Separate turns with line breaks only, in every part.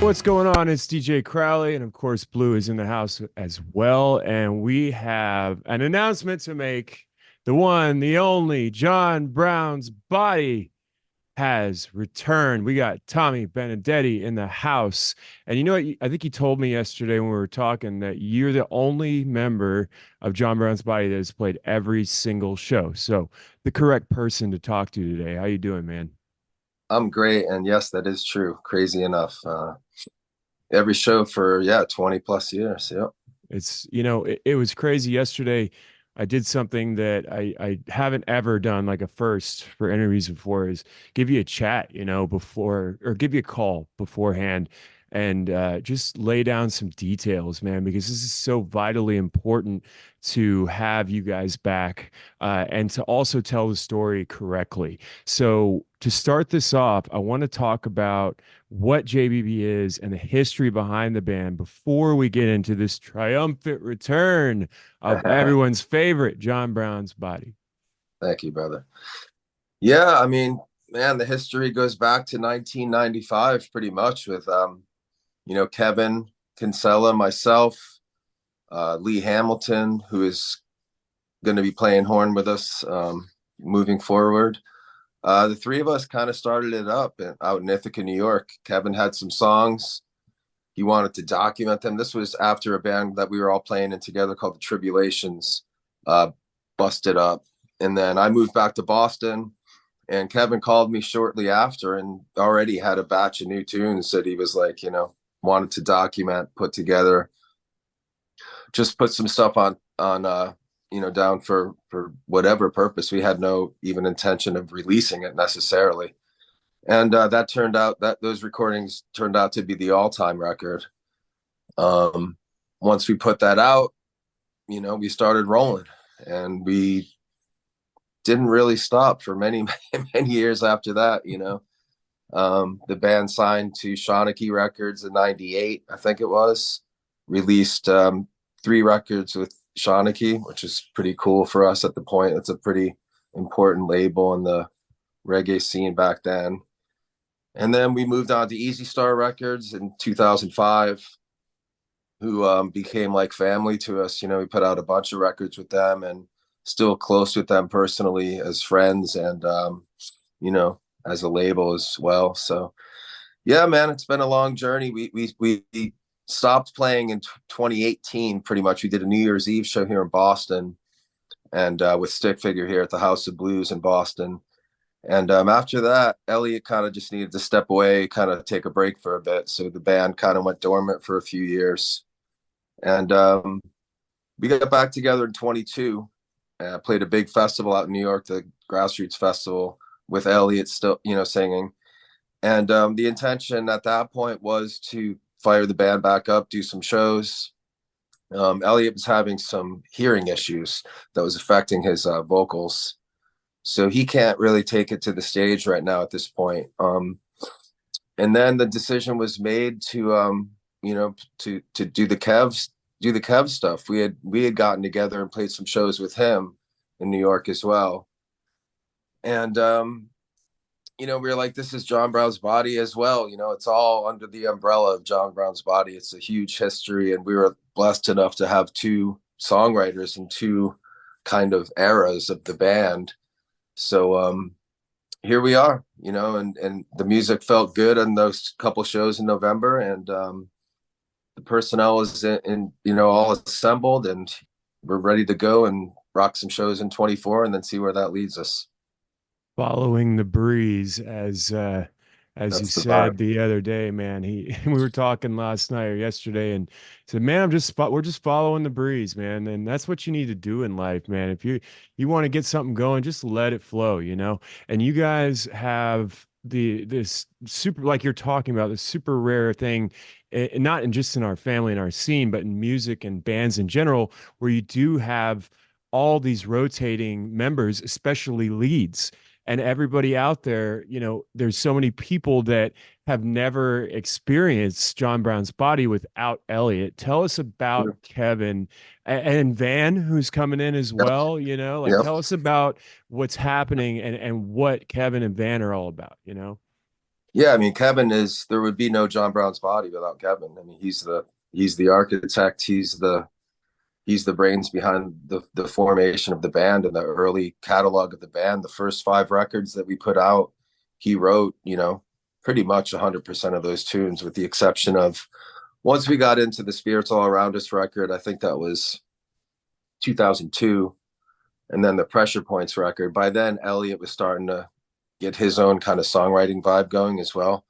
What's going on? It's DJ Crowley, and of course, Blue is in the house as well. And we have an announcement to make. The one, the only John Brown's body has returned. We got Tommy Benedetti in the house. And you know what? I think he told me yesterday when we were talking that you're the only member of John Brown's body that has played every single show. So the correct person to talk to today. How you doing, man?
I'm great, and yes, that is true. Crazy enough. Every show for 20 plus years. Yep.
It was crazy yesterday. I did something that I haven't ever done, like a first for interviews before, is give you a chat, before, or give you a call beforehand, and just lay down some details, man, because this is so vitally important to have you guys back, and to also tell the story correctly. So to start this off, I want to talk about what JBB is and the history behind the band before we get into this triumphant return of everyone's favorite John Brown's body.
Thank you, brother. Yeah, I mean, man, the history goes back to 1995 pretty much with Kevin Kinsella, myself, Lee Hamilton, who is going to be playing horn with us moving forward. The three of us kind of started it up out in Ithaca, New York. Kevin had some songs. He wanted to document them. This was after a band that we were all playing in together called the Tribulations busted up. And then I moved back to Boston, and Kevin called me shortly after and already had a batch of new tunes that he was like, wanted to document, put together, just put some stuff on down for whatever purpose. We had no even intention of releasing it necessarily. And that turned out that those recordings turned out to be the all-time record. Once we put that out, we started rolling, and we didn't really stop for many, many years after that. The band signed to Shawnee Records in '98, I think it was, released 3 records with Shawnee, which is pretty cool for us at the point. It's a pretty important label in the reggae scene back then. And then we moved on to Easy Star Records in 2005, who became like family to us. We put out a bunch of records with them and still close with them personally as friends and, as a label as well. So, yeah, man, it's been a long journey. We stopped playing in 2018, pretty much. We did a New Year's Eve show here in Boston and with Stick Figure here at the House of Blues in Boston. And after that, Elliot kind of just needed to step away, kind of take a break for a bit. So the band kind of went dormant for a few years. And we got back together in 22. Played a big festival out in New York, the Grassroots Festival, with Elliot still, singing. And the intention at that point was to fire the band back up, do some shows. Elliot was having some hearing issues that was affecting his vocals. So he can't really take it to the stage right now at this point. And then the decision was made to do the Kev stuff. We had gotten together and played some shows with him in New York as well. And we were like, this is John Brown's body as well. It's all under the umbrella of John Brown's body. It's a huge history, and we were blessed enough to have 2 songwriters and 2 kind of eras of the band. So here we are, and the music felt good on those couple shows in November, and the personnel is in all assembled, and we're ready to go and rock some shows in 24 and then see where that leads us.
Following the breeze, as you
That's the vibe.
said the other day, man. We were talking last night or yesterday, and said, man, we're just following the breeze, man. And that's what you need to do in life, man. If you want to get something going, just let it flow, and you guys have this super, like you're talking about, this super rare thing, not in just in our family and our scene, but in music and bands in general, where you do have all these rotating members, especially leads. And everybody out there, there's so many people that have never experienced John Brown's body without Elliot. Tell us about Kevin and Van, who's coming in as
Yep.
well. Like,
Yep.
tell us about what's happening and what Kevin and Van are all about.
Yeah, I mean, Kevin is, there would be no John Brown's Body without Kevin. I mean, he's the architect. He's the brains behind the formation of the band and the early catalog of the band. The first five records that we put out, he wrote, pretty much 100% of those tunes, with the exception of once we got into the Spirits All Around Us record. I think that was 2002, and then the Pressure Points record. By then, Elliot was starting to get his own kind of songwriting vibe going as well.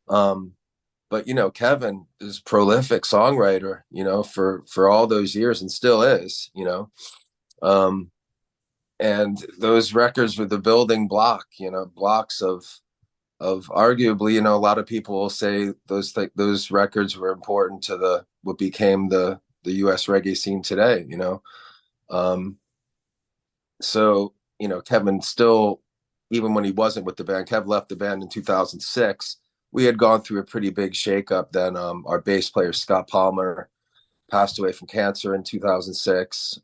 Um, but Kevin is a prolific songwriter, for all those years, and still is, um, and those records were the building block, blocks of arguably, a lot of people will say those records were important to the what became the US reggae scene today, um, so Kevin still, even when he wasn't with the band, Kev left the band in 2006. We had gone through a pretty big shakeup then. Our bass player Scott Palmer passed away from cancer in 2006.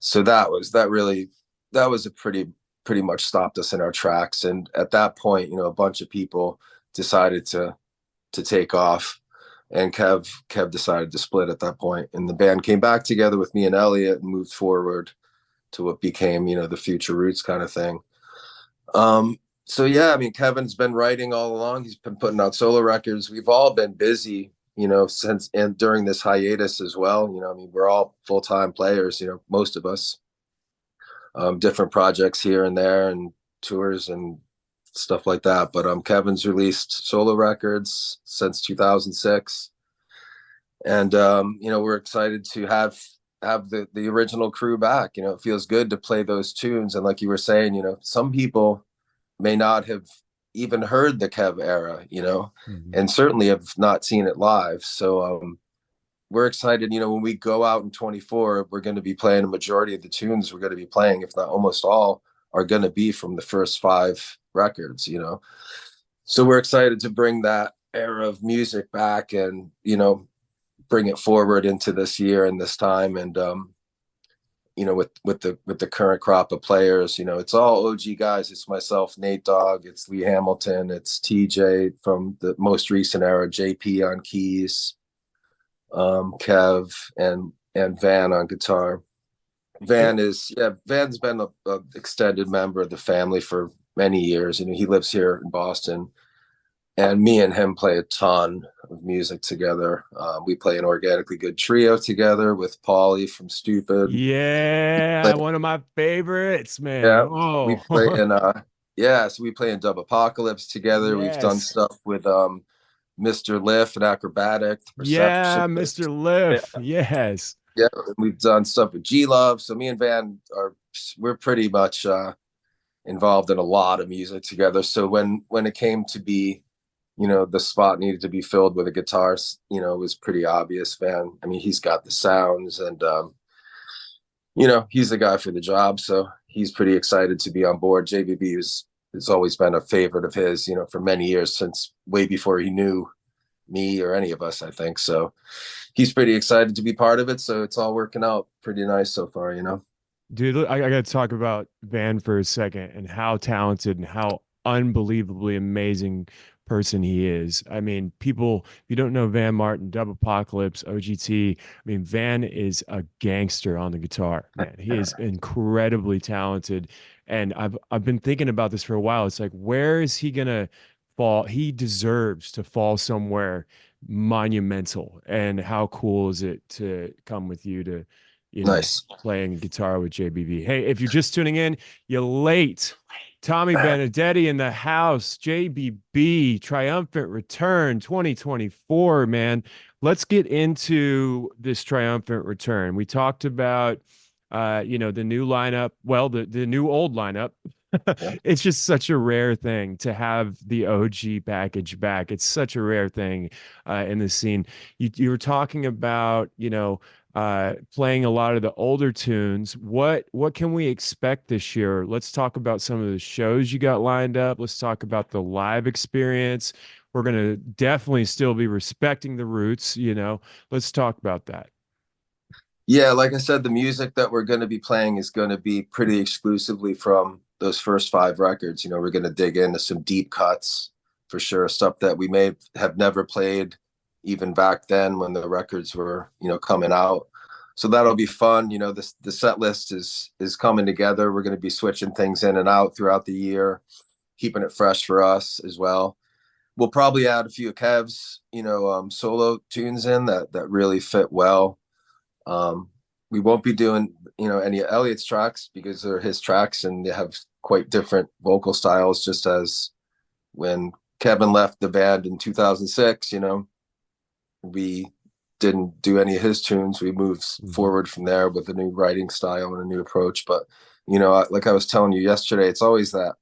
So that was a pretty much stopped us in our tracks. And at that point, a bunch of people decided to take off, and Kev decided to split at that point. And the band came back together with me and Elliot and moved forward to what became, the Future Roots kind of thing. So yeah, I mean, Kevin's been writing all along. He's been putting out solo records. We've all been busy, since and during this hiatus as well. I mean, we're all full-time players, most of us, different projects here and there and tours and stuff like that. But Kevin's released solo records since 2006. And we're excited to have the original crew back. It feels good to play those tunes. And like you were saying, some people may not have even heard the Kev era,
Mhm.
and certainly have not seen it live. So we're excited, when we go out in 24, we're going to be playing a majority of the tunes we're going to be playing, if not almost all, are going to be from the first five records, So we're excited to bring that era of music back and, bring it forward into this year and this time. And with the current crop of players, it's all OG guys. It's myself, Nate Dogg, it's Lee Hamilton, it's TJ from the most recent era, JP on keys, Kev and Van on guitar. Van's been a extended member of the family for many years. He lives here in Boston, and me and him play a ton of music together. We play an organically good trio together with Paulie from Stupid.
Yeah, one of my favorites, man.
Yeah, we play
Oh,
in so we play in Dub Apocalypse together. We've done
yes.
stuff with Mr. Liff and Acrobatic, the
Yeah,
Perception.
Mr.
Yeah,
Liff. Yes.
yeah. We've done stuff with G Love. So me and Van we're pretty much involved in a lot of music together. So when it came to be, the spot needed to be filled with a guitar, it was pretty obvious. Van, I mean, he's got the sounds, and he's the guy for the job. So he's pretty excited to be on board. JBB has always been a favorite of his, for many years, since way before he knew me or any of us, I think. So he's pretty excited to be part of it. So it's all working out pretty nice so far.
Dude, I got to talk about Van for a second and how talented and how unbelievably amazing person he is. I mean, people, if you don't know Van Martin, Dub Apocalypse, OGT, I mean, Van is a gangster on the guitar, man. He is incredibly talented. And I've been thinking about this for a while. It's like, where is he gonna fall? He deserves to fall somewhere monumental. And how cool is it to come with you to,
Nice.
playing guitar with JBV. Hey, if you're just tuning in, you're late. Tommy Benedetti in the house, JBB, triumphant return 2024, man. Let's get into this triumphant return. We talked about the new lineup, well, the new old lineup.
Yeah.
It's just such a rare thing to have the OG package back. It's such a rare thing in the scene. You were talking about, playing a lot of the older tunes. What can we expect this year? Let's talk about some of the shows you got lined up. Let's talk about the live experience. We're gonna definitely still be respecting the roots. Let's talk about that.
Yeah, like I said, the music that we're going to be playing is going to be pretty exclusively from those first 5 records, we're going to dig into some deep cuts for sure, stuff that we may have never played even back then when the records were, coming out. So that'll be fun. The set list is coming together. We're going to be switching things in and out throughout the year, keeping it fresh for us as well. We'll probably add a few of Kev's, solo tunes in that really fit well. We won't be doing, any of Elliot's tracks because they're his tracks and they have quite different vocal styles, just as when Kevin left the band in 2006, we didn't do any of his tunes. We moved forward from there with a new writing style and a new approach. But, like I was telling you yesterday, it's always that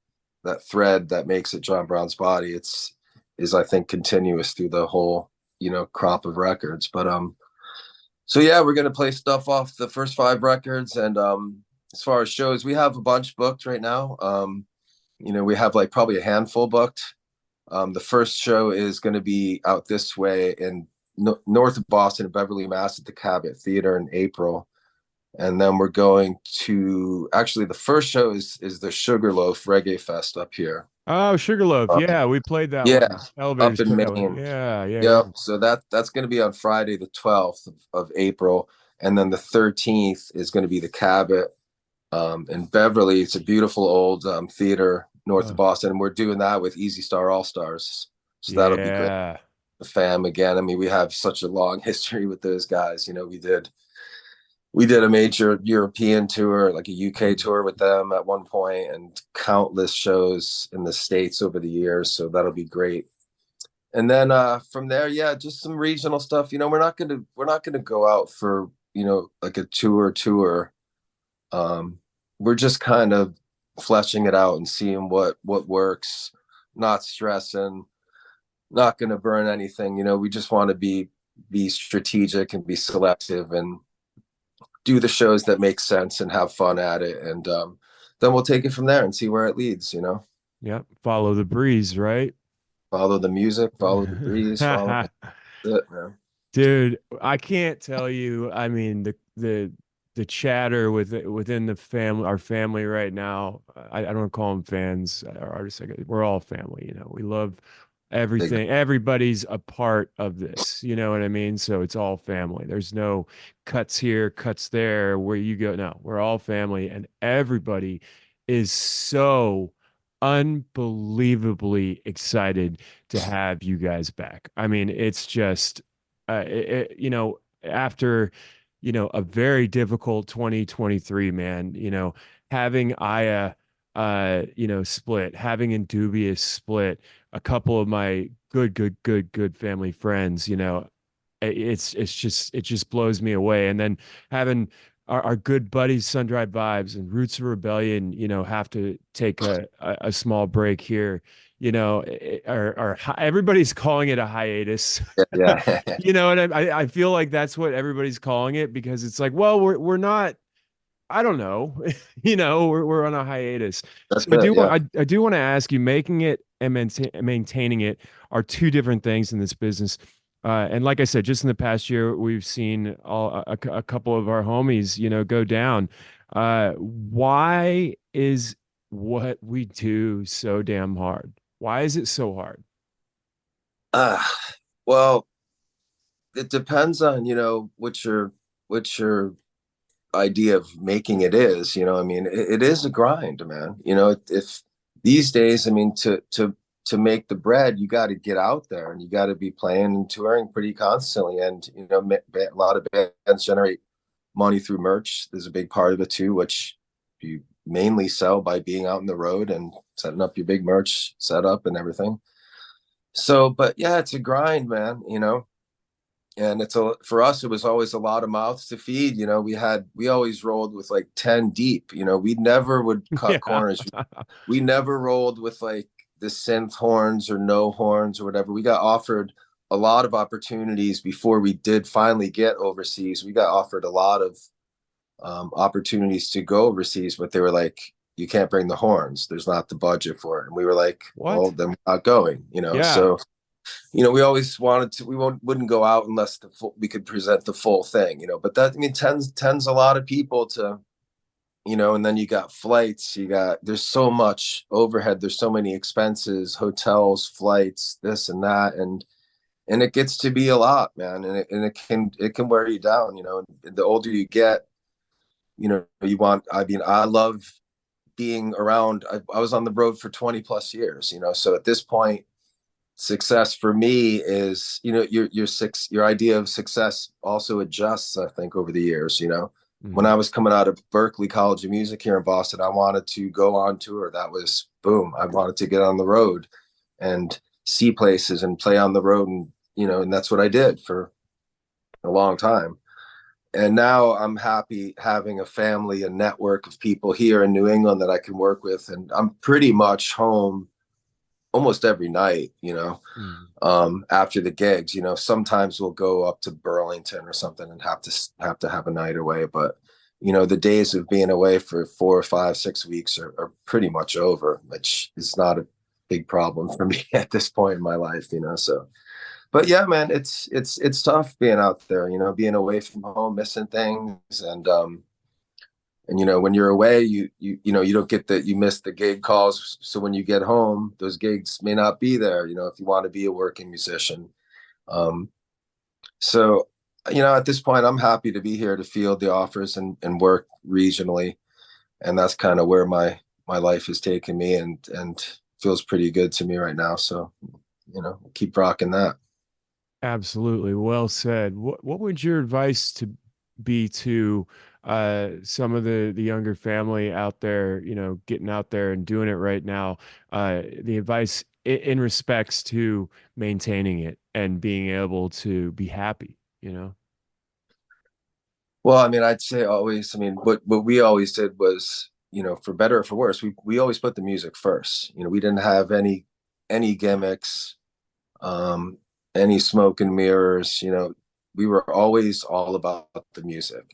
thread that makes it John Brown's Body. Is I think continuous through the whole, crop of records. But, so yeah, we're going to play stuff off the first 5 records. And, as far as shows, we have a bunch booked right now. We have like probably a handful booked. The first show is going to be out this way in north of Boston, in Beverly, Mass, at the Cabot Theater in April. And then we're going to, actually, the first show is the Sugarloaf Reggae Fest up here.
Oh, Sugarloaf. Yeah, we played that
Yeah,
one. Elevators
up in
took that one.
Maine.
Yeah, yeah, yeah.
Yep. So that's going to be on Friday, the 12th of April. And then the 13th is going to be the Cabot in Beverly. It's a beautiful old theater north of Boston. And we're doing that with Easy Star All Stars. So that'll be great.
Yeah.
The fam again. I mean, we have such a long history with those guys. We did a major European tour, like a UK tour with them at one point, and countless shows in the States over the years. So that'll be great. And then from there, yeah, just some regional stuff. We're not gonna go out for, like a tour. We're just kind of fleshing it out and seeing what works, not stressing, not gonna burn anything. We just want to be strategic and be selective and do the shows that make sense and have fun at it. And then we'll take it from there and see where it leads,
Yeah. Follow the breeze, right?
follow the music, follow the breeze, follow it, man.
Dude, I can't tell you. I mean, the chatter within the family, our family right now. I don't call them fans, our artists. We're all family. We love
Big,
everything. Everybody's a part of this. You know what I mean? So it's all family. There's no cuts here, cuts there, where you go. No, we're all family, and everybody is so unbelievably excited to have you guys back. I mean, it's just after, a very difficult 2023, man, having Aya, split, having Indubious split, a couple of my good family friends, it just blows me away. And then having our good buddies, Sun Dried Vibes and Roots of Rebellion, have to take a small break here, everybody's calling it a hiatus.
yeah.
And I feel like that's what everybody's calling it, because it's like, well, we're not, I don't know, we're on a hiatus.
That's
So I
it.
do want,
Yeah.
I do want to ask you, making it and maintaining it are two different things in this business. And like I said, just in the past year, we've seen a couple of our homies, go down. Why is what we do so damn hard? Why is it so hard?
Uh, well, it depends on, what your idea of making it is. I mean, it is a grind, man. If these days, I mean, to make the bread, you got to get out there and you got to be playing and touring pretty constantly. And a lot of bands generate money through merch. There's a big part of it too, which you mainly sell by being out on the road and setting up your big merch setup and everything. So, but yeah, it's a grind, man. And for us, it was always a lot of mouths to feed. We always rolled with like 10 deep. We never would cut
Yeah.
corners. We never rolled with like the synth horns or no horns or whatever. We got offered a lot of opportunities before we did finally get overseas. We got offered a lot of opportunities to go overseas, but they were like, you can't bring the horns. There's not the budget for it. And we were like, well,
What?
then we're not going,
Yeah.
So we always wanted to, wouldn't go out unless we could present the full thing, but that, I mean, tends a lot of people to and then you got flights, there's so much overhead, there's so many expenses, hotels, flights, this and that, and it gets to be a lot, man, and it can wear you down, the older you get, I love being around. I was on the road for 20 plus years, so at this point, success for me is, your idea of success also adjusts, I think, over the years. When I
Mhm.
was coming out of Berklee College of Music here in Boston, I wanted to go on tour. That was boom. I wanted to get on the road and see places and play on the road, and that's what I did for a long time. And now I'm happy having a family, a network of people here in New England that I can work with, and I'm pretty much home almost every night,
Mhm.
after the gigs. Sometimes we'll go up to Burlington or something and have to have a night away, but the days of being away for 4 or 5, 6 weeks are pretty much over, which is not a big problem for me at this point in my life. So, but yeah, man, it's tough being out there, being away from home, missing things, and when you're away, you don't get you miss the gig calls. So when you get home, those gigs may not be there, if you want to be a working musician. Um, so at this point, I'm happy to be here to field the offers and work regionally, and that's kind of where my life has taken me, and feels pretty good to me right now. So keep rocking that.
Absolutely. Well said. What would your advice to be to some of the younger family out there, getting out there and doing it right now? The advice in respects to maintaining it and being able to be happy.
Well, I mean, I'd say always, I mean, what we always did was, for better or for worse, we always put the music first. We didn't have any gimmicks, um, any smoke and mirrors. We were always all about the music,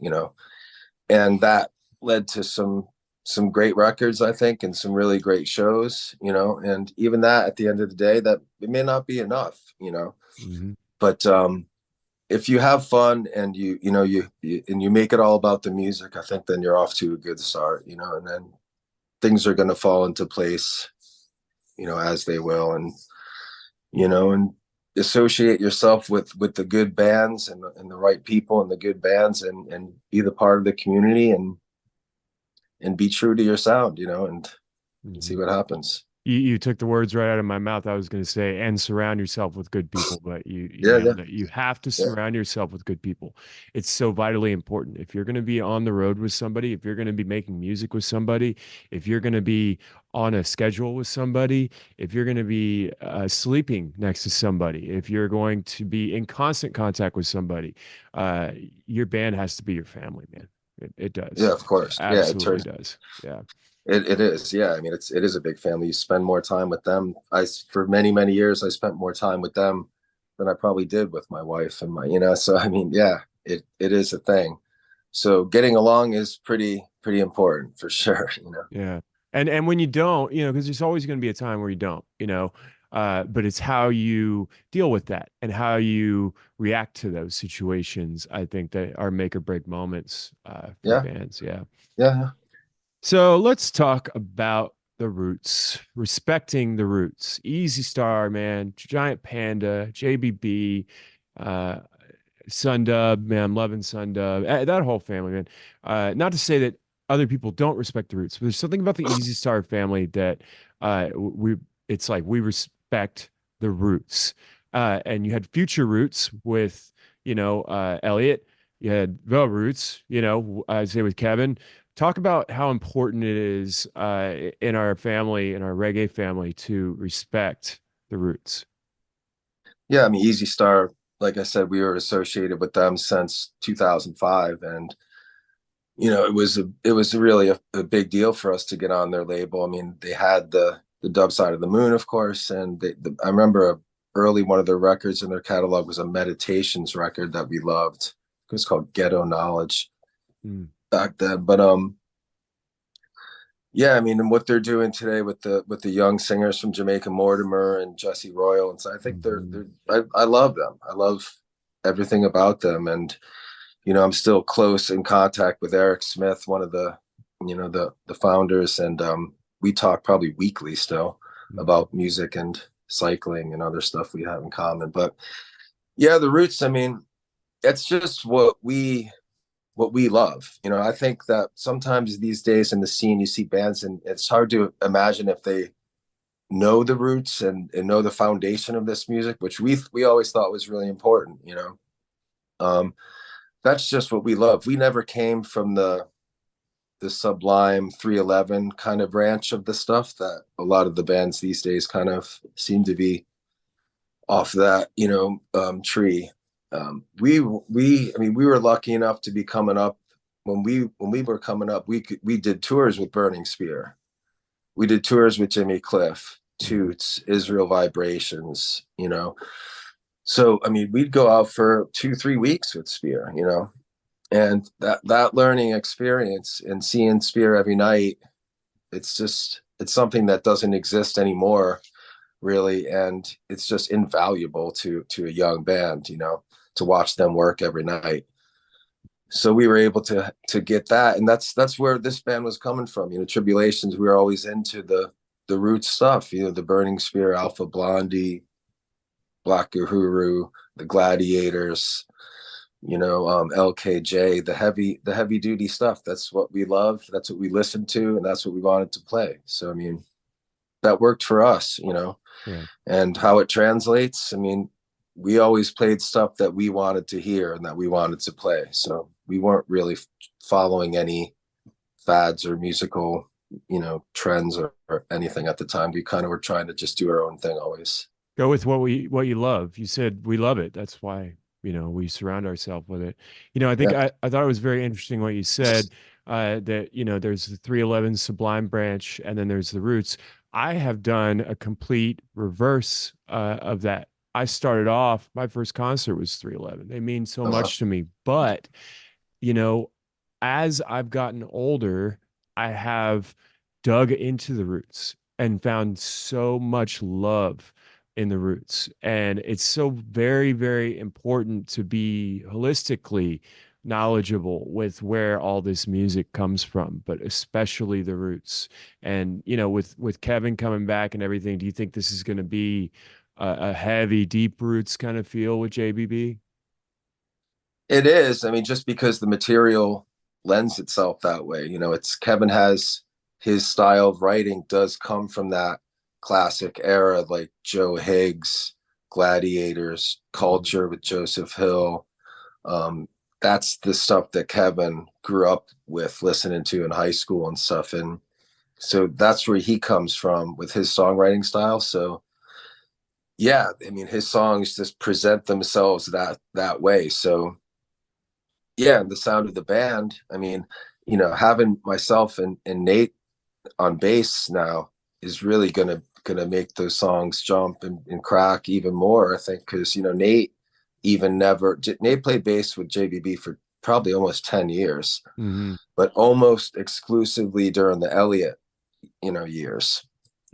and that led to some great records, I think, and some really great shows, and even that, at the end of the day, that it may not be enough,
Hmm.
but if you have fun and you make it all about the music, I think then you're off to a good start, and then things are going to fall into place, as they will, and associate yourself with the good bands and the right people and the good bands, and be the part of the community, and be true to your sound, and see
Hmm.
what happens.
You took the words right out of my mouth. I was going to say, and surround yourself with good people, but you
Yeah, yeah,
nailed it. You have to
yeah,
surround yourself with good people. It's so vitally important. If you're going to be on the road with somebody, if you're going to be making music with somebody, if you're going to be on a schedule with somebody, if you're going to be sleeping next to somebody, if you're going to be in constant contact with somebody, uh, your band has to be your family, man. It
yeah,
does.
of course. Yeah, it
Absolutely
turns
does. Yeah.
it is. Yeah, I mean, it is a big family. You spend more time with them. For many, many years, I spent more time with them than I probably did with my wife and so I mean, yeah, it is a thing. So getting along is pretty important for sure,
Yeah. And when you don't, because there's always going to be a time where you don't, but it's how you deal with that and how you react to those situations, I think that are make or break moments for
Yeah,
bands. Yeah.
yeah,
So let's talk about the roots, respecting the roots. Easy Star, man, Giant Panda, JBB, uh, Sundub, man, I'm loving Sundub. That whole family, man. Not to say that other people don't respect the roots, but there's something about the Easy Star family that we it's like we respect the roots. And you had future roots with, Elliot. You had the roots, I'd say with Kevin. Talk about how important it is in our family, in our reggae family, to respect the roots.
yeah. I mean, Easy Star, like I said, we were associated with them since 2005, and it was really a big deal for us to get on their label. I mean, they had the Dub Side of the Moon, of course, and I remember early one of their records in their catalog was a meditations record that we loved. It was called Ghetto Knowledge
Mm.
back then. But yeah, I mean, and what they're doing today with the young singers from Jamaica Mortimer and Jesse Royal, and so I think
Mhm.
I love them. I love everything about them, and I'm still close in contact with Eric Smith, one of the the founders, and we talk probably weekly still
Mhm.
about music and cycling and other stuff we have in common. But yeah, the Roots, I mean, it's just what we love. I think that sometimes these days in the scene you see bands and it's hard to imagine if they know the roots and know the foundation of this music, which we always thought was really important. Um, that's just what we love. We never came from the sublime 311 kind of branch of the stuff that a lot of the bands these days kind of seem to be off that tree. I mean, we were lucky enough to be coming up when we were coming up. We did tours with Burning Spear. We did tours with Jimmy Cliff,
Mhm.
Toots, Israel Vibrations. So I mean, we'd go out for 2-3 weeks with Spear. And that learning experience and seeing Spear every night, it's something that doesn't exist anymore, really, and it's just invaluable to a young band, to watch them work every night. So we were able to get that, and that's where this band was coming from. Tribulations, we were always into the root stuff, the Burning Spear, Alpha Blondie, Black Uhuru, the Gladiators, LKJ, the heavy duty stuff. That's what we love, that's what we listened to, and that's what we wanted to play. So I mean, that worked for us.
Yeah.
And how it translates, I mean, we always played stuff that we wanted to hear and that we wanted to play. So we weren't really following any fads or musical, trends or anything at the time. We kind of were trying to just do our own thing always.
Go with what you love. You said we love it. That's why, we surround ourselves with it. I think
Yeah.
I thought it was very interesting what you said, that, there's the 311 Sublime branch and then there's the Roots. I have done a complete reverse of that. I started off, my first concert was 311. They mean so
Uh-huh.
much to me, but you know, as I've gotten older, I have dug into the roots and found so much love in the roots. And it's so very, very important to be holistically knowledgeable with where all this music comes from, but especially the roots. And, with Kevin coming back and everything, do you think this is going to be a heavy, deep roots kind of feel with JBB?
It is. I mean, just because the material lends itself that way. It's Kevin has his style of writing does come from that classic era, like Joe Higgs, Gladiators,
Mhm.
Culture with Joseph Hill. Um, that's the stuff that Kevin grew up with listening to in high school and stuff. And so that's where he comes from with his songwriting style. So yeah, I mean, his songs just present themselves that way. So yeah, and the sound of the band, I mean, having myself and Nate on bass now is really gonna make those songs jump and crack even more, I think, because Nate even never Nate played bass with JBB for probably almost 10 years,
Mhm.
but almost exclusively during the Elliott years.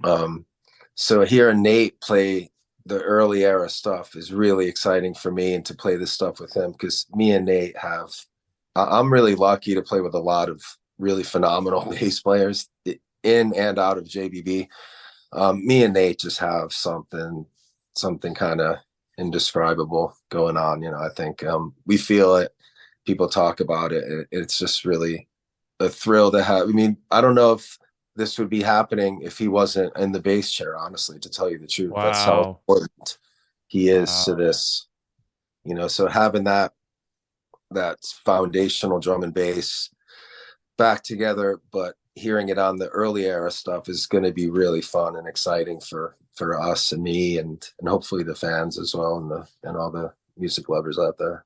Um, so hearing Nate play the early era stuff is really exciting for me, and to play this stuff with him, because me and Nate I'm really lucky to play with a lot of really phenomenal bass players in and out of JBB. Me and Nate just have something kind of indescribable going on. I think we feel it. People talk about it. It's just really a thrill to have. I mean, I don't know if this would be happening if he wasn't in the bass chair, honestly, to tell you the truth. That's how
Wow.
important he is to
Wow.
this. So having that foundational drum and bass back together, but hearing it on the early era stuff is going to be really fun and exciting for us and me and hopefully the fans as well, and all the music lovers out there.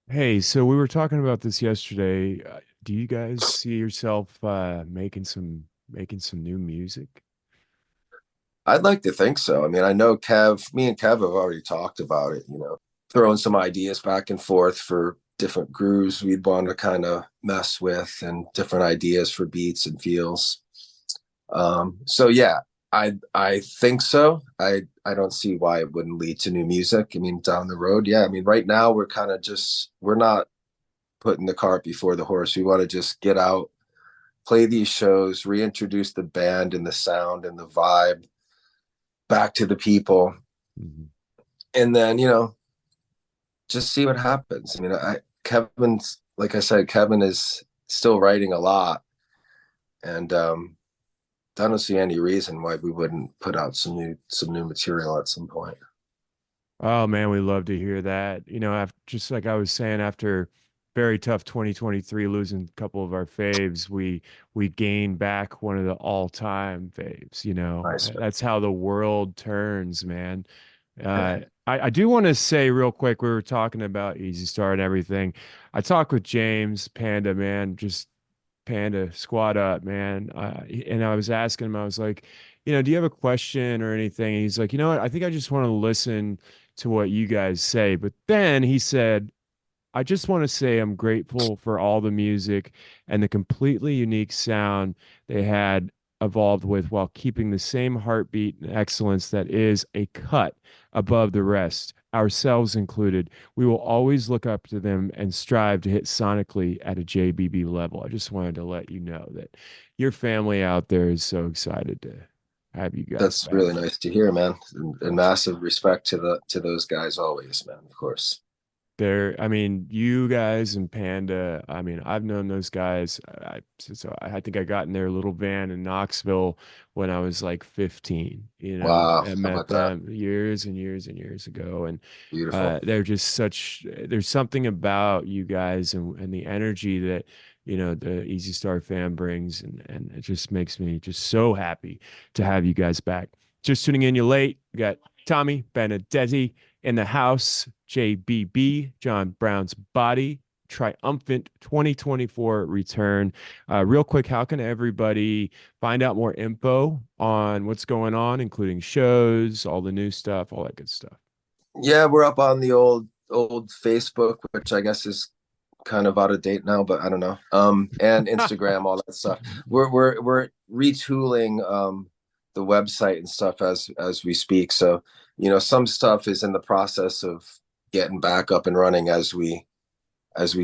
Hey, so we were talking about this yesterday. Do you guys see yourself making some new music?
I'd like to think so. I mean, I know me and Kev have already talked about it, throwing some ideas back and forth for different grooves we'd want to kind of mess with, and different ideas for beats and feels. So yeah, I think so. I don't see why it wouldn't lead to new music. I mean, down the road, yeah. I mean, right now we're not putting the cart before the horse. We want to just get out, play these shows, reintroduce the band and the sound and the vibe back to the people,
Mhm.
and then just see what happens. I mean, Kevin's, like I said, Kevin is still writing a lot, and I don't see any reason why we wouldn't put out some new material at some point.
Oh man, we love to hear that. After, just like I was saying, after very tough 2023, losing a couple of our faves, we gained back one of the all-time faves.
Nice.
That's how the world turns, man. I do want to say real quick, we were talking about Easy Star and everything. I talked with James Panda, man, just Panda squad up, man. And I was asking him, I was like, do you have a question or anything? And he's like, you know what? I think I just want to listen to what you guys say. But then he said, I just want to say I'm grateful for all the music and the completely unique sound they had evolved with while keeping the same heartbeat and excellence that is a cut above the rest, ourselves included. We will always look up to them and strive to hit sonically at a JBB level. I just wanted to let you know that your family out there is so excited to have you guys
That's
back.
really nice to hear, man. And massive respect to those guys always, man. Of course.
I mean, you guys and Panda, I mean, I've known those guys. I think I got in their little van in Knoxville when I was like 15,
Wow.
and
How
met
about that?
them years and years and years ago. And
Beautiful.
they're just there's something about you guys and the energy that, the Easy Star fan brings. And it just makes me just so happy to have you guys back. Just tuning in, you late. We got Tommy Benedetti in the house, JBB, John Brown's Body, triumphant 2024 return. Real quick, how can everybody find out more info on what's going on, including shows, all the new stuff, all that good stuff?
Yeah, we're up on the old Facebook, which I guess is kind of out of date now, but I don't know. And Instagram, all that stuff. We're retooling the website and stuff as we speak. So, some stuff is in the process of getting back up and running as we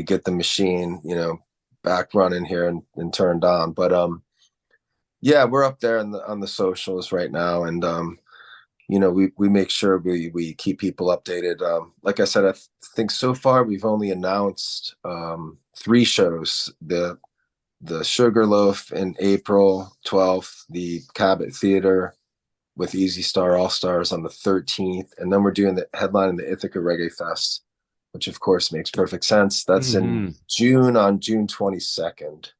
get the machine, back running here and turned on. But yeah, we're up there on the socials right now, and we make sure we keep people updated. Like I said, think so far we've only announced 3 shows: the Sugarloaf in April 12th, the Cabot Theater with Easy Star All Stars on the 13th, and then we're doing the headline in the Ithaca Reggae Fest, which of course makes perfect sense. That's in
Hmm.
June, on June 22nd.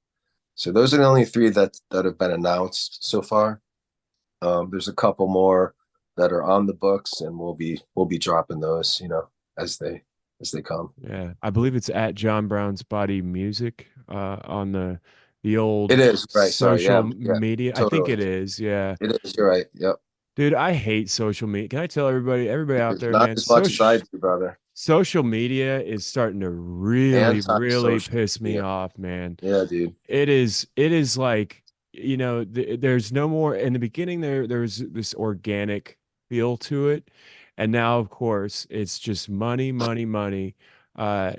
So those are the only 3 that have been announced so far. There's a couple more that are on the books, and we'll be dropping those, as they come.
Yeah, I believe it's at John Brown's Body Music on the
It
old
is right. Sorry.
social
Yeah. Yeah.
media. I think
Totally.
it is. Yeah.
It is. You're right. Yep.
Dude, I hate social media. Can I tell everybody out there,
Not
man,
as much as I do, brother.
social media is starting to really, really
Anti-social
piss me
media.
off, man.
Yeah, dude.
It is like, there's no more in the beginning there was this organic feel to it. And now, of course, it's just money, money, money. So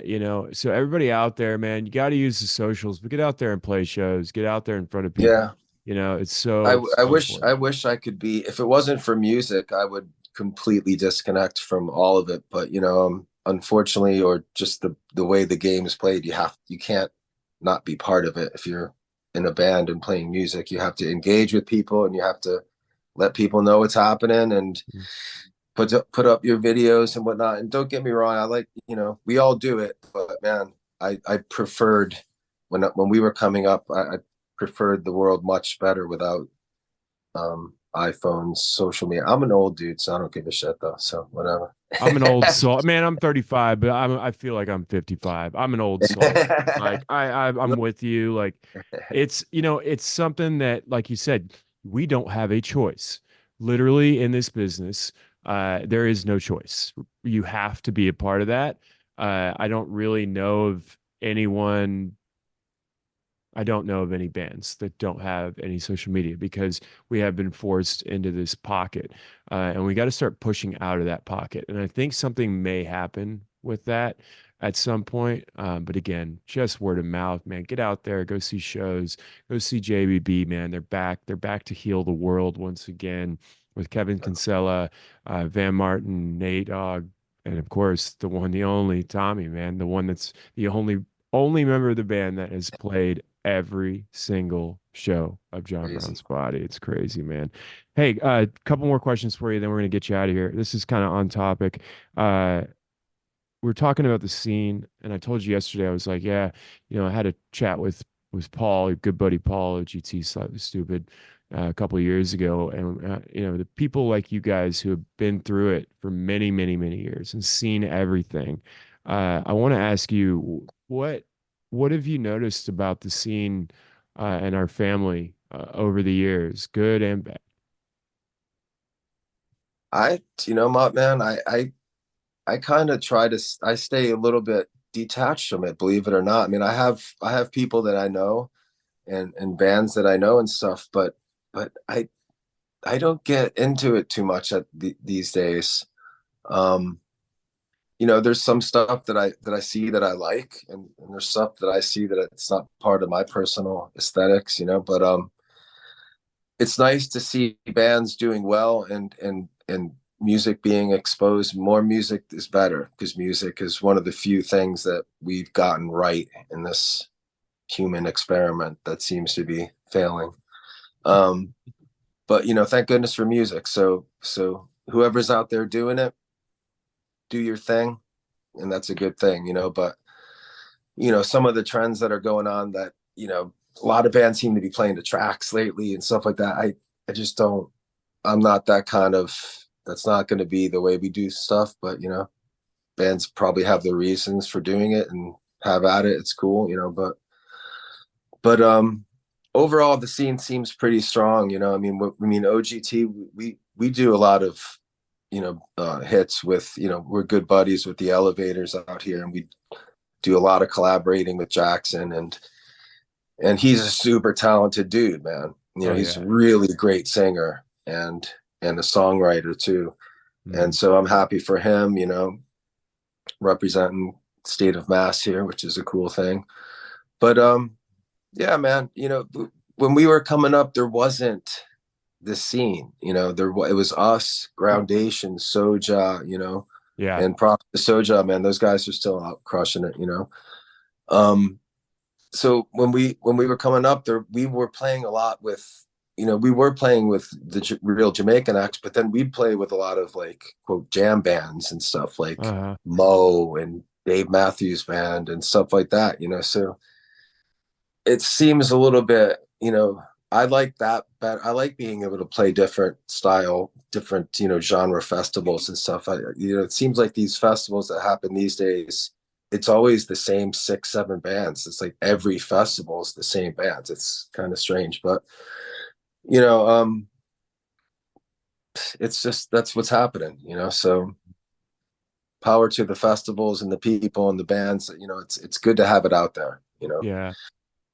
everybody out there, man, you got to use the socials, but get out there and play shows, get out there in front of people.
Yeah.
It's
I
so,
I
so
wish
important.
I wish I could be. If it wasn't for music, I would completely disconnect from all of it. But unfortunately, or just the way the game is played, you can't not be part of it. If you're in a band and playing music, you have to engage with people, and you have to let people know what's happening, and put up your videos and whatnot. And don't get me wrong, I like, we all do it, but man, I preferred when we were coming up, I preferred the world much better without iPhones, social media. I'm an old dude, so I don't give a shit though. So whatever.
I'm an old soul, man. I'm 35, but I feel like I'm 55. I'm an old soul. Like I'm with you. Like it's something that, like you said, we don't have a choice. Literally in this business, there is no choice. You have to be a part of that. I don't really know of anyone. I don't know of any bands that don't have any social media because we have been forced into this pocket, and we got to start pushing out of that pocket. And I think something may happen with that at some point. But again, just word of mouth, man. Get out there, go see shows, go see JBB, man. They're back. They're back to heal the world once again with Kevin Kinsella, Van Martin, Nate Ogg, and of course the one, the only Tommy, man, the one that's the only member of the band that has played every single show of John
Crazy.
Brown's Body. It's crazy, man. Hey, a couple more questions for you, then we're gonna get you out of here. This is kind of on topic. Uh, we're talking about the scene, and I told you yesterday, I was like, yeah, I had a chat with Paul, your good buddy Paul at GT Slightly Stupid, a couple of years ago, and the people like you guys who have been through it for many, many, many years and seen everything. I want to ask you, what have you noticed about the scene and our family over the years, good and bad?
Mott, man, I kind of try to, I stay a little bit detached from it, believe it or not. I mean, I have people that I know and bands that I know and stuff, but I don't get into it too much these days. Um, there's some stuff that I see that I like, and there's stuff that I see that it's not part of my personal aesthetics, but it's nice to see bands doing well and music being exposed. More music is better because music is one of the few things that we've gotten right in this human experiment that seems to be failing. Um, but thank goodness for music. So whoever's out there doing it, do your thing, and that's a good thing, but some of the trends that are going on that, a lot of bands seem to be playing the tracks lately and stuff like that. I just don't, I'm not that kind of, that's not going to be the way we do stuff, but bands probably have their reasons for doing it and have at it. It's cool, but overall the scene seems pretty strong. I mean OGT, we do a lot of hits with, we're good buddies with the Elevators out here, and we do a lot of collaborating with Jackson, and he's a super talented dude, man.
Oh
He's
yeah.
really a great singer and a songwriter too. And
Mhm.
so I'm happy for him, representing state of Mass here, which is a cool thing. But yeah, man, when we were coming up, there wasn't the scene, it was us, Groundation, Soja,
Yeah.
and props to Soja, man. Those guys are still out crushing it. Um, so when we were coming up there, we were playing a lot with, we were playing with the real Jamaican acts, but then we'd play with a lot of like quote jam bands and stuff like
Uh-huh.
Mo and Dave Matthews Band and stuff like that. So it seems a little bit, I like that, but I like being able to play different style, different, genre festivals and stuff. It seems like these festivals that happen these days, it's always the same 6, 7 bands. It's like every festival is the same bands. It's kind of strange, but you know, um, it's just, that's what's happening, so power to the festivals and the people and the bands. It's good to have it out there.
Yeah.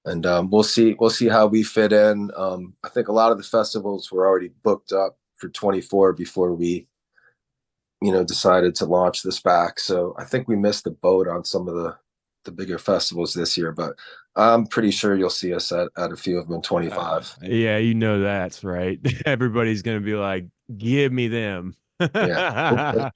And we'll see how we fit in. I think a lot of the festivals were already booked up for 24 before we decided to launch this back. So I think we missed the boat on some of the bigger festivals this year, but I'm pretty sure you'll see us at a few of them in 25.
Yeah, that's right. Everybody's gonna be like, "Give me them."
Yeah,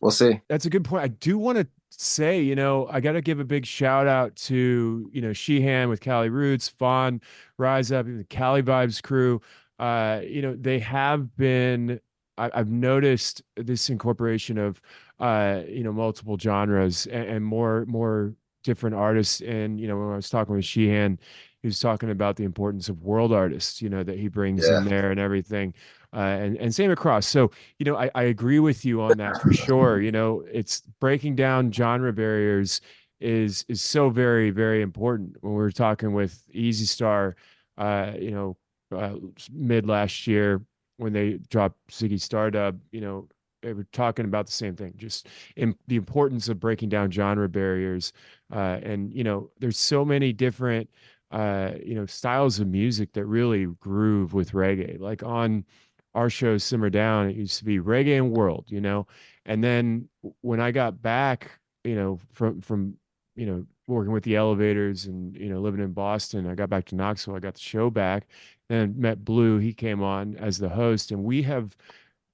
we'll see.
That's a good point. I do want to say, I got to give a big shout out to, Sheehan with Cali Roots, Fawn, Rise Up, the Cali Vibes crew. They have been, I've noticed this incorporation of, multiple genres and more different artists. And, when I was talking with Sheehan, he was talking about the importance of world artists, that he brings in
Yeah,
there and everything. And same across. So, I agree with you on that for sure. It's breaking down genre barriers is so very, very important. When we were talking with Easy Star, uh, mid last year when they dropped Ziggy Stardub, they were talking about the same thing, just the importance of breaking down genre barriers. And there's so many different styles of music that really groove with reggae. Like on our show Simmer Down, it used to be reggae and world, and then when I got back from working with the elevators and living in Boston, I got back to Knoxville. I got the show back, and met Blue. He came on as the host, and we have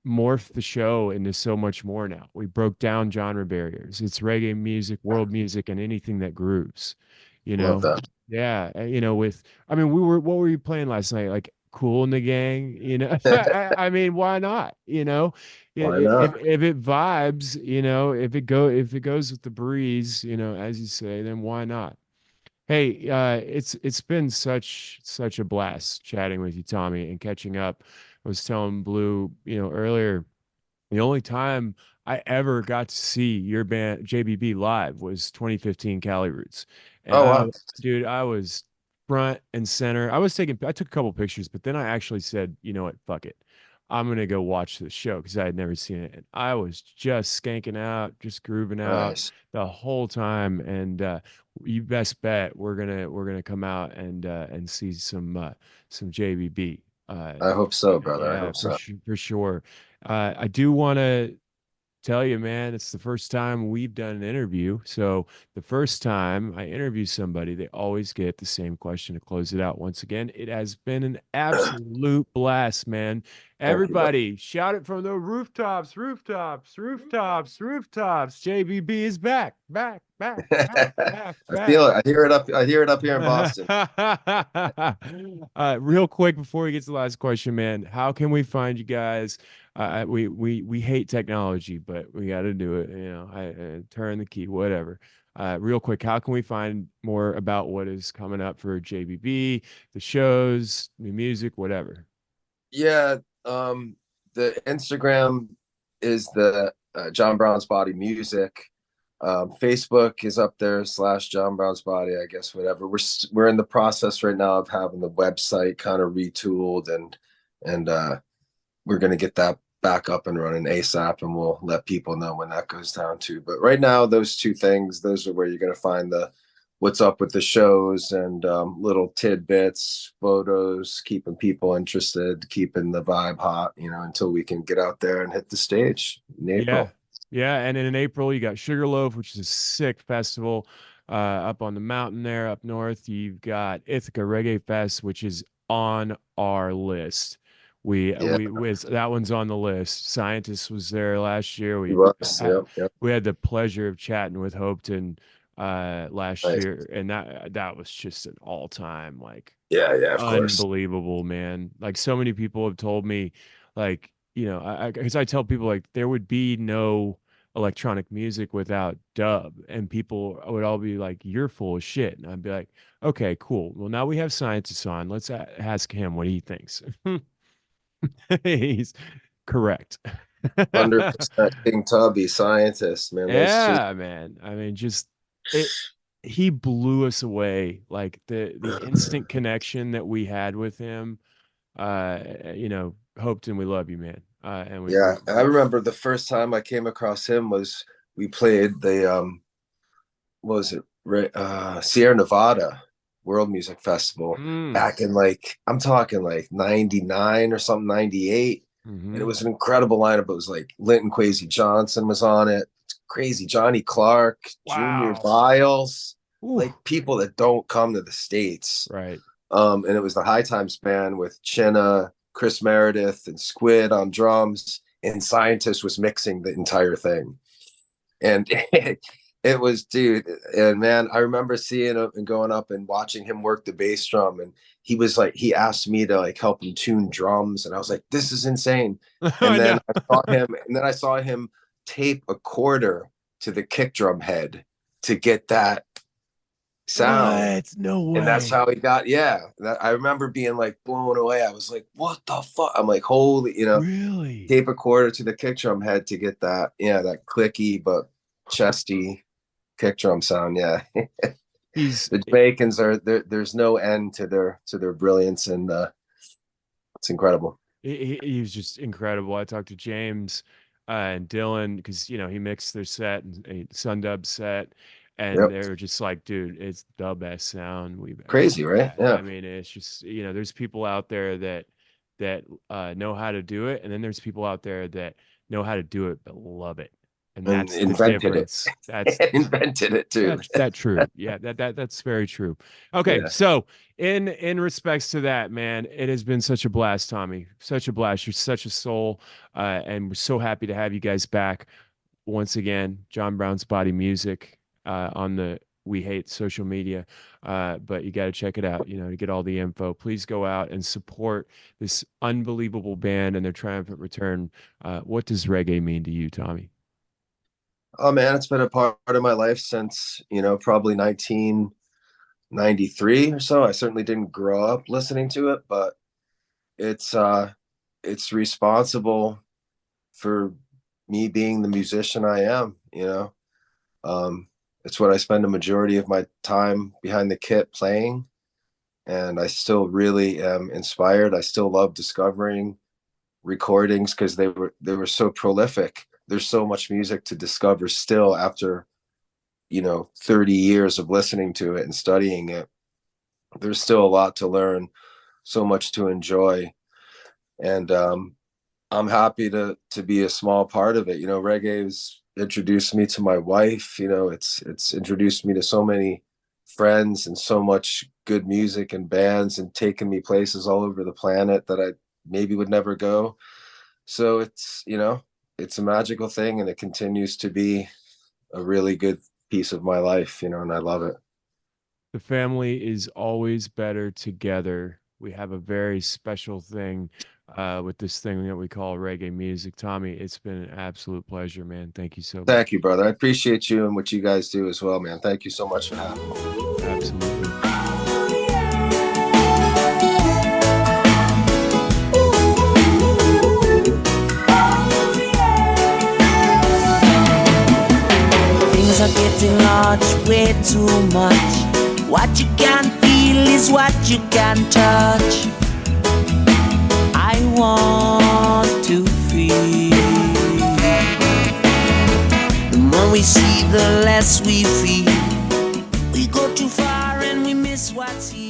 morphed the show into so much more now. We broke down genre barriers. It's reggae music, world music, and anything that grooves. You
Love
know,
that.
yeah. With I mean, what were you playing last night? Like Cool in the Gang. I mean, why not?
Why
If it vibes, if it goes with the breeze, as you say, then why not? Hey, it's been such a blast chatting with you, Tommy, and catching up. I was telling Blue, earlier, the only time I ever got to see your band JBB live was 2015 Cali Roots. And
Oh wow.
dude, I was front and center. I took a couple pictures, but then I actually said, you know what, fuck it. I'm gonna go watch the show because I had never seen it. And I was just skanking out, just grooving out
Nice.
the whole time. And you best bet we're gonna come out and see some JBB.
I hope so, brother. I
Yeah,
hope so.
for sure. I do want to tell you, man, it's the first time we've done an interview. So the first time I interview somebody, they always get the same question to close it out. Once again, it has been an absolute blast, man.
Thank you, bro.
Everybody, shout it from the rooftops, rooftops, rooftops, rooftops. JBB is back, back, back, back, back,
I
back.
feel it. I hear it up. I hear it up here in Boston.
Real quick before we get to the last question, man, how can we find you guys? We hate technology, but we got to do it. I turn the key, whatever. Real quick, how can we find more about what is coming up for JBB, the shows, new music, whatever?
Yeah. The Instagram is the John Brown's Body Music. Facebook is up there / John Brown's Body, I guess, whatever. We're in the process right now of having the website kind of retooled, and we're gonna get that back up and running ASAP, and we'll let people know when that goes down too. But right now, those two things, those are where you're gonna find the what's up with the shows and little tidbits, photos, keeping people interested, keeping the vibe hot, until we can get out there and hit the stage in
Yeah.
April.
Yeah. And then in April, you got Sugarloaf, which is a sick festival up on the mountain there up north. You've got Ithaca Reggae Fest, which is on our list.
Yeah,
That one's on the list. Scientist was there last year.
he was.
Ha-
Yep, yep.
we had the pleasure of chatting with Hopeton last
Nice.
year, and that was just an all-time like
Yeah, yeah, of course.
unbelievable, man. Like so many people have told me, like, because I tell people like there would be no electronic music without dub, and people would all be like, "You're full of shit," and I'd be like, "Okay, cool. Well, now we have scientists on. Let's ask him what he thinks." He's correct.
100% King Tubby, scientist, man. Those two.
Yeah, man. I mean, just it he blew us away. Like the instant connection that we had with him. Hoped and we love you, man. And
Yeah, I remember the first time I came across him was we played the what was it? Sierra Nevada World Music Festival
mm,
back in, like, I'm talking like 99 or something, 98. And it
hmm
was an incredible lineup. It was like Linton Kwesi Johnson was on it. It's crazy. Johnny Clark, Junior
wow.
Biles,
Ooh,
like people that don't come to the States.
right.
And it was the High Times band with Chinna, Chris Meredith, and Squid on drums, and Scientist was mixing the entire thing. And it was, dude, and man, I remember seeing him and going up and watching him work the bass drum, and he asked me to like help him tune drums, and I was like, this is insane.
I know.
And then I saw him tape a quarter to the kick drum head to get that sound,
What? No
and that's
way.
how he got. Yeah, I remember being like blown away. I was like, what the fuck? I'm like, holy,
Really?
tape a quarter to the kick drum head to get that, yeah, that clicky but chesty kick drum sound. Yeah.
He's
The Jamaicans are there. There's no end to their brilliance, and it's incredible.
he was just incredible. I talked to James and Dylan because he mixed their set and a Sundub set, and
Yep.
they were just like, dude, it's the best sound we've ever
Crazy, right?
had.
Yeah.
I mean, it's just there's people out there that know how to do it, and then there's people out there that know how to do it but love it. And
and
that's the
invented it.
difference. That's
Invented it too.
that true. Yeah, that's very true. Okay,
Yeah.
so in respects to that, man, it has been such a blast, Tommy. Such a blast. You're such a soul, and we're so happy to have you guys back once again. John Brown's Body Music on the We Hate social media, but you got to check it out. To get all the info, please go out and support this unbelievable band and their triumphant return. What does reggae mean to you, Tommy?
Oh man, it's been a part of my life since, probably 1993 or so. I certainly didn't grow up listening to it, but it's it's responsible for me being the musician I am. It's what I spend a majority of my time behind the kit playing, and I still really am inspired. I still love discovering recordings because they were so prolific. There's so much music to discover still after 30 years of listening to it and studying it. There's still a lot to learn, so much to enjoy, and I'm happy to be a small part of it. Reggae has introduced me to my wife. It's introduced me to so many friends and so much good music and bands, and taken me places all over the planet that I maybe would never go. So it's a magical thing, and it continues to be a really good piece of my life, and I love it.
The family is always better together. We have a very special thing with this thing that we call reggae music. Tommy, it's been an absolute pleasure, man. Thank you so much.
Thank you, brother. I appreciate you and what you guys do as well, man. Thank you so much for having me.
Absolutely.
Things are getting large, way too much. What you can feel is what you can touch. I want to feel. The more we see, the less we feel. We go too far and we miss what's here.